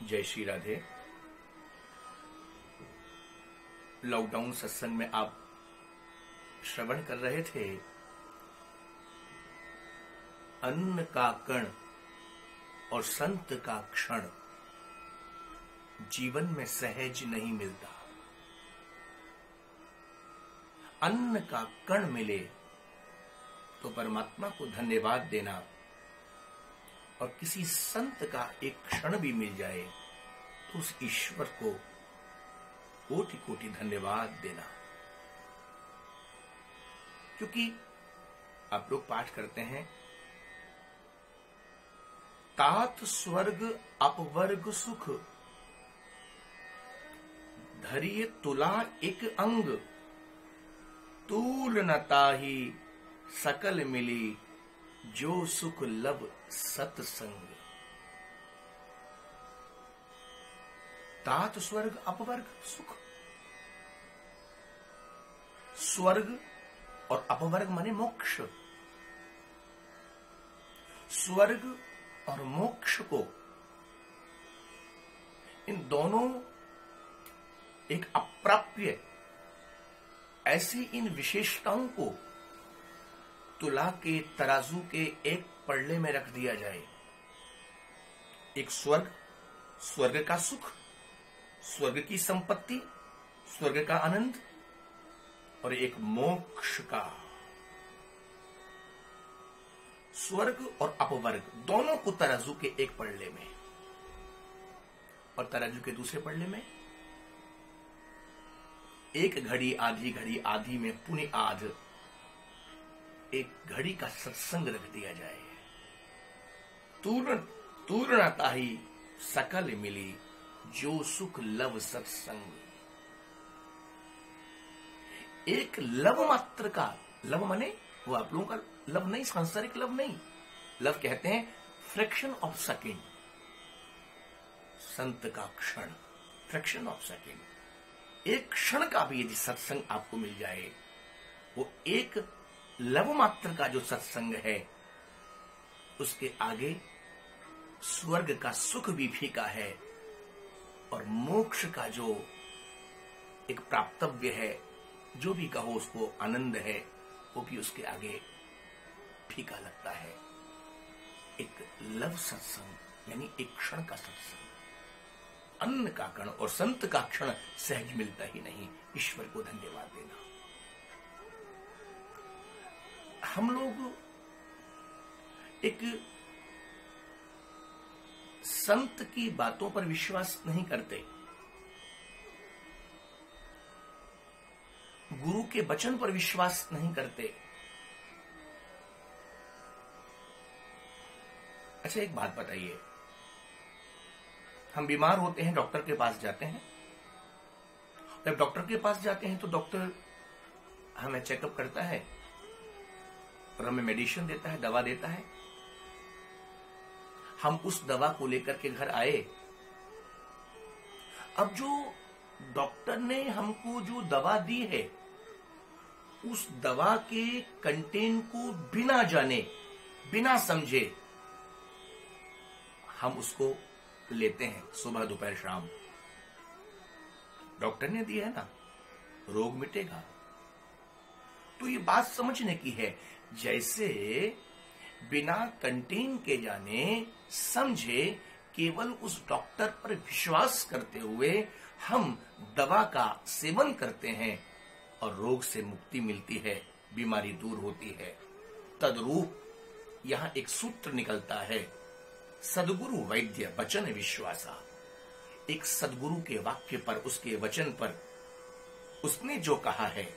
जय श्री राधे। लॉकडाउन सत्संग में आप श्रवण कर रहे थे, अन्न का कण और संत का क्षण जीवन में सहज नहीं मिलता। अन्न का कण मिले तो परमात्मा को धन्यवाद देना, और किसी संत का एक क्षण भी मिल जाए तो उस ईश्वर को कोटि कोटि धन्यवाद देना। क्योंकि आप लोग पाठ करते हैं, तात स्वर्ग अपवर्ग सुख, धरिय तुला एक अंग, तूल न ताहि सकल मिली, जो सुख लब सत्संग। तात स्वर्ग अपवर्ग सुख। स्वर्ग और अपवर्ग माने मोक्ष। स्वर्ग और मोक्ष को, इन दोनों एक अप्राप्य, ऐसी इन विशेषताओं को तुला के तराजू के एक पल्ले में रख दिया जाए। एक स्वर्ग, स्वर्ग का सुख, स्वर्ग की संपत्ति, स्वर्ग का आनंद, और एक मोक्ष का। स्वर्ग और अपवर्ग दोनों को तराजू के एक पल्ले में, और तराजू के दूसरे पल्ले में एक घड़ी आधी घड़ी आधी में पुण्य आध एक घड़ी का सत्संग रख दिया जाए। तूर्ण ताहि सकल मिली, जो सुख लव सत्संग। एक लव मात्र का, लव माने वो आप लोगों का लव नहीं, सांसारिक लव नहीं। लव कहते हैं फ्रैक्शन ऑफ सेकेंड, संत का क्षण, फ्रैक्शन ऑफ सेकेंड। एक क्षण का भी यदि सत्संग आपको मिल जाए, वो एक लव मात्र का जो सत्संग है, उसके आगे स्वर्ग का सुख भी फीका है, और मोक्ष का जो एक प्राप्तव्य है, जो भी कहो उसको आनंद है, वो भी उसके आगे फीका लगता है। एक लव सत्संग यानी एक क्षण का सत्संग। अन्न का कण और संत का क्षण सहज मिलता ही नहीं। ईश्वर को धन्यवाद देना। हम लोग एक संत की बातों पर विश्वास नहीं करते, गुरु के वचन पर विश्वास नहीं करते। अच्छा, एक बात बताइए, हम बीमार होते हैं, डॉक्टर के पास जाते हैं। जब डॉक्टर के पास जाते हैं तो डॉक्टर हमें चेकअप करता है और हमें मेडिसिन देता है, दवा देता है। हम उस दवा को लेकर के घर आए। अब जो डॉक्टर ने हमको जो दवा दी है, उस दवा के कंटेंट को बिना जाने, बिना समझे हम उसको लेते हैं। सुबह दोपहर शाम डॉक्टर ने दिया है ना, रोग मिटेगा। तो ये बात समझने की है, जैसे बिना कंटेन के जाने समझे केवल उस डॉक्टर पर विश्वास करते हुए हम दवा का सेवन करते हैं और रोग से मुक्ति मिलती है, बीमारी दूर होती है। तद्रूप यहां एक सूत्र निकलता है, सदगुरु वैद्य वचन विश्वासा। एक सदगुरु के वाक्य पर, उसके वचन पर, उसने जो कहा है,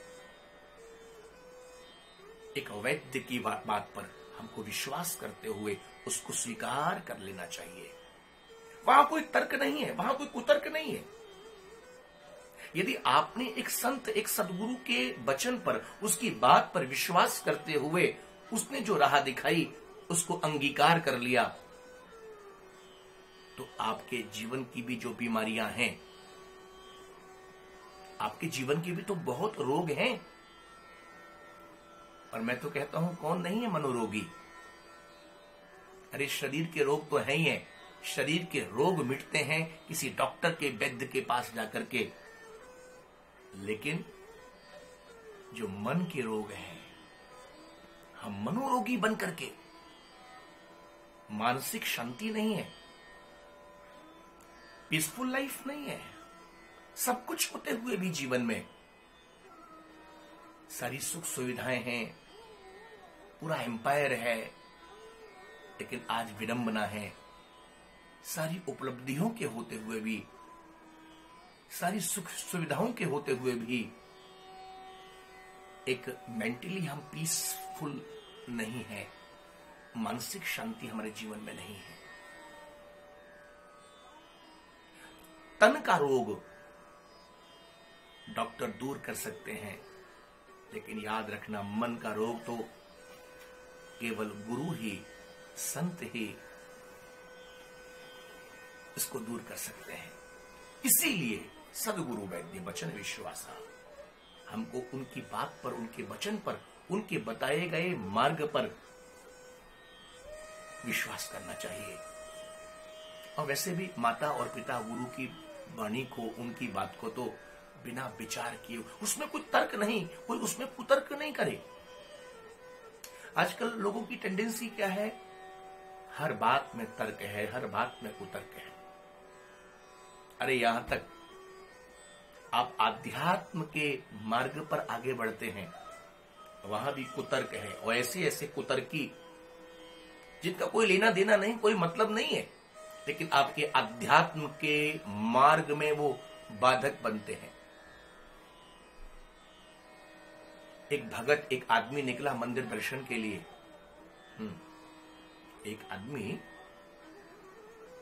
एक वैद्य की बात पर हमको विश्वास करते हुए उसको स्वीकार कर लेना चाहिए। वहां कोई तर्क नहीं है, वहां कोई कुतर्क नहीं है। यदि आपने एक संत, एक सदगुरु के वचन पर, उसकी बात पर विश्वास करते हुए उसने जो राह दिखाई उसको अंगीकार कर लिया, तो आपके जीवन की भी जो बीमारियां हैं, आपके जीवन के भी तो बहुत रोग हैं। और मैं तो कहता हूं, कौन नहीं है मनोरोगी? अरे शरीर के रोग तो है ही है, शरीर के रोग मिटते हैं किसी डॉक्टर के वैद्य के पास जाकर के, लेकिन जो मन के रोग हैं, हम मनोरोगी बन करके, मानसिक शांति नहीं है, पीसफुल लाइफ नहीं है, सब कुछ होते हुए भी जीवन में सारी सुख सुविधाएं हैं, पूरा एम्पायर है, लेकिन आज विडंबना है। सारी उपलब्धियों के होते हुए भी, सारी सुख सुविधाओं के होते हुए भी एक मेंटली हम पीसफुल नहीं है, मानसिक शांति हमारे जीवन में नहीं है। तन का रोग डॉक्टर दूर कर सकते हैं, लेकिन याद रखना मन का रोग तो केवल गुरु ही, संत ही इसको दूर कर सकते हैं। इसीलिए सदगुरु वैद्य वचन विश्वासा, हमको उनकी बात पर, उनके वचन पर, उनके बताए गए मार्ग पर विश्वास करना चाहिए। और वैसे भी माता और पिता गुरु की वाणी को, उनकी बात को तो बिना विचार किए, उसमें कोई तर्क नहीं, कोई उसमें कुतर्क नहीं करे। आजकल लोगों की टेंडेंसी क्या है, हर बात में तर्क है, हर बात में कुतर्क है। अरे यहां तक आप आध्यात्म के मार्ग पर आगे बढ़ते हैं, वहां भी कुतर्क है, और ऐसे ऐसे कुतर्की जिनका कोई लेना देना नहीं, कोई मतलब नहीं है, लेकिन आपके अध्यात्म के मार्ग में वो बाधक बनते हैं। एक भगत, एक आदमी निकला मंदिर दर्शन के लिए। एक आदमी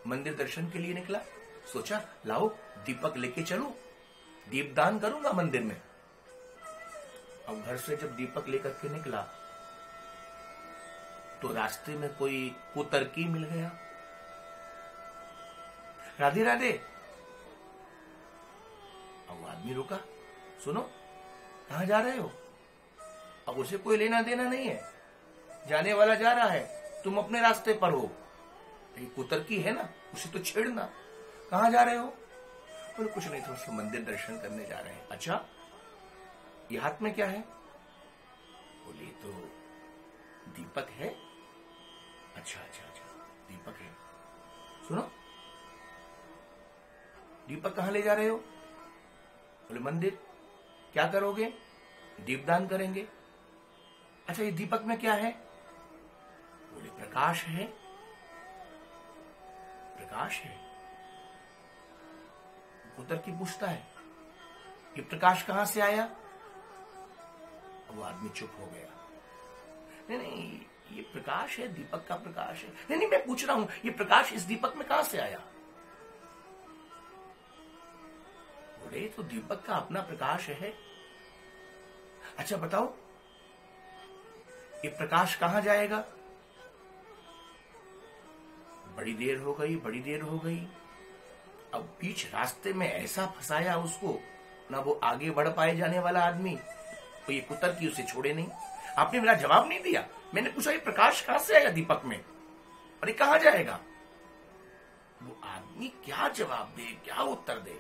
मंदिर दर्शन के लिए निकला, सोचा लाओ दीपक लेके चलूं, दीपदान करूंगा मंदिर में। अब घर से जब दीपक लेकर के निकला तो रास्ते में कोई कुतर्की मिल गया। राधे राधे। अब वो आदमी रुका, सुनो कहां जा रहे हो? अब उसे कोई लेना देना नहीं है, जाने वाला जा रहा है, तुम अपने रास्ते पर हो। ये कुतर्की है ना, उसे तो छेड़ना। कहां जा रहे हो? बोले कुछ नहीं, थोड़ा सा मंदिर दर्शन करने जा रहे हैं। अच्छा, ये हाथ में क्या है? बोले तो दीपक है। अच्छा अच्छा अच्छा, दीपक है। सुनो, दीपक कहां ले जा रहे हो? बोले मंदिर। क्या करोगे? दीपदान करेंगे। अच्छा, ये दीपक में क्या है? बोले प्रकाश है। प्रकाश है। उधर की पूछता है ये प्रकाश कहां से आया? वो आदमी चुप हो गया। नहीं नहीं, ये प्रकाश है, दीपक का प्रकाश है। नहीं नहीं, मैं पूछ रहा हूं ये प्रकाश इस दीपक में कहां से आया? बोले तो दीपक का अपना प्रकाश है। अच्छा बताओ, ये प्रकाश कहां जाएगा? बड़ी देर हो गई, बड़ी देर हो गई। अब बीच रास्ते में ऐसा फंसाया उसको, ना वो आगे बढ़ पाए जाने वाला आदमी, तो ये कुतर्की उसे छोड़े नहीं। आपने मेरा जवाब नहीं दिया। मैंने पूछा ये प्रकाश कहां से आया दीपक में, और ये कहां जाएगा? वो आदमी क्या जवाब दे, क्या उत्तर दे?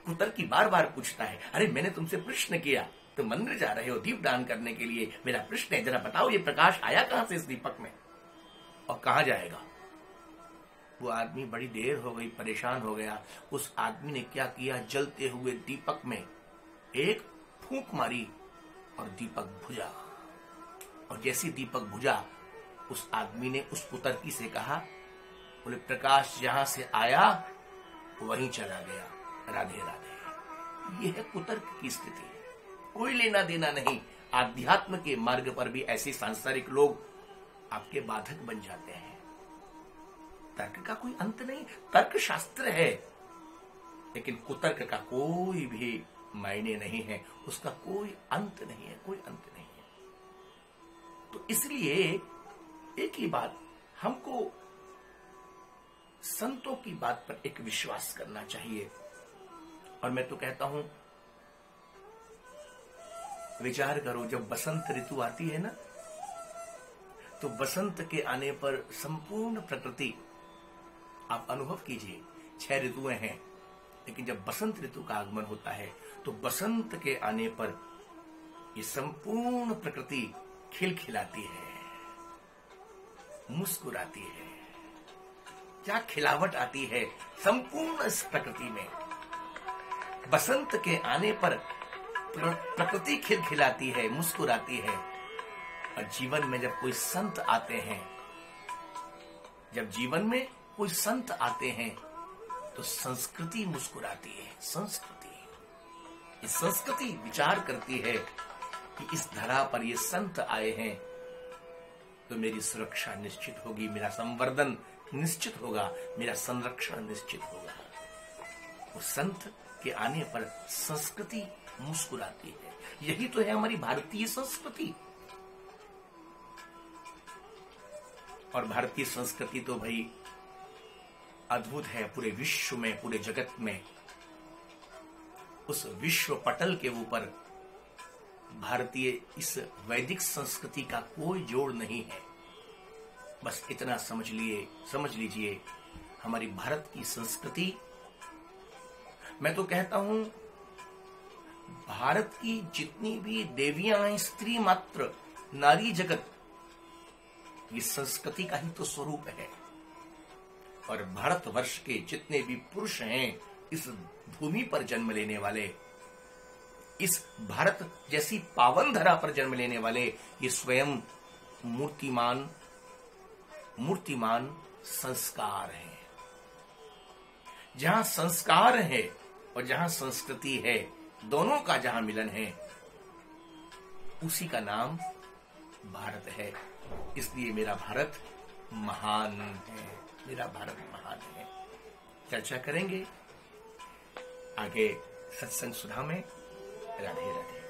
कुतर्की बार बार पूछता है, अरे मैंने तुमसे प्रश्न किया, तुम मंदिर जा रहे हो दीपदान करने के लिए, मेरा प्रश्न है जरा बताओ ये प्रकाश आया कहां से इस दीपक में, और कहां जाएगा? वो आदमी बड़ी देर हो गई, परेशान हो गया। उस आदमी ने क्या किया, जलते हुए दीपक में एक फूंक मारी और दीपक बुझा। और जैसे दीपक बुझा, उस आदमी ने उस कुतर्की से कहा, बोले प्रकाश जहां से आया वहीं चला गया, राधे राधे। यह है कुतर्क की स्थिति, कोई लेना देना नहीं। आध्यात्म के मार्ग पर भी ऐसे सांसारिक लोग आपके बाधक बन जाते हैं। तर्क का कोई अंत नहीं, तर्क शास्त्र है, लेकिन कुतर्क का कोई भी मायने नहीं है, उसका कोई अंत नहीं है, कोई अंत नहीं है। तो इसलिए एक ही बात, हमको संतों की बात पर एक विश्वास करना चाहिए। और मैं तो कहता हूं, विचार करो, जब बसंत ऋतु आती है ना, तो बसंत के आने पर संपूर्ण प्रकृति आप अनुभव कीजिए, 6 ऋतुएं हैं, लेकिन जब बसंत ऋतु का आगमन होता है तो बसंत के आने पर ये संपूर्ण प्रकृति खिलखिलाती है, मुस्कुराती है। क्या खिलावट आती है संपूर्ण इस प्रकृति में। बसंत के आने पर प्रकृति खिलखिलाती है, मुस्कुराती है। और जीवन में जब कोई संत आते हैं, जब जीवन में कोई संत आते हैं तो संस्कृति मुस्कुराती है। संस्कृति विचार करती है कि इस धरा पर ये संत आए हैं तो मेरी सुरक्षा निश्चित होगी, मेरा संवर्धन निश्चित होगा, मेरा संरक्षण निश्चित होगा। वो संत के आने पर संस्कृति मुस्कुराती है। यही तो है हमारी भारतीय संस्कृति। और भारतीय संस्कृति तो भाई अद्भुत है। पूरे विश्व में, पूरे जगत में, उस विश्व पटल के ऊपर भारतीय इस वैदिक संस्कृति का कोई जोड़ नहीं है। बस इतना समझ लीजिए हमारी भारत की संस्कृति, मैं तो कहता हूं भारत की जितनी भी देवियां हैं, स्त्री मात्र, नारी जगत, ये संस्कृति का ही तो स्वरूप है। और भारतवर्ष के जितने भी पुरुष हैं, इस भूमि पर जन्म लेने वाले, इस भारत जैसी पावन धरा पर जन्म लेने वाले, ये स्वयं मूर्तिमान संस्कार हैं। जहां संस्कार है और जहां संस्कृति है, दोनों का जहां मिलन है, उसी का नाम भारत है। इसलिए मेरा भारत महान है, मेरा भारत महान है। चर्चा करेंगे आगे सत्संग सुधा में। राधे राधे।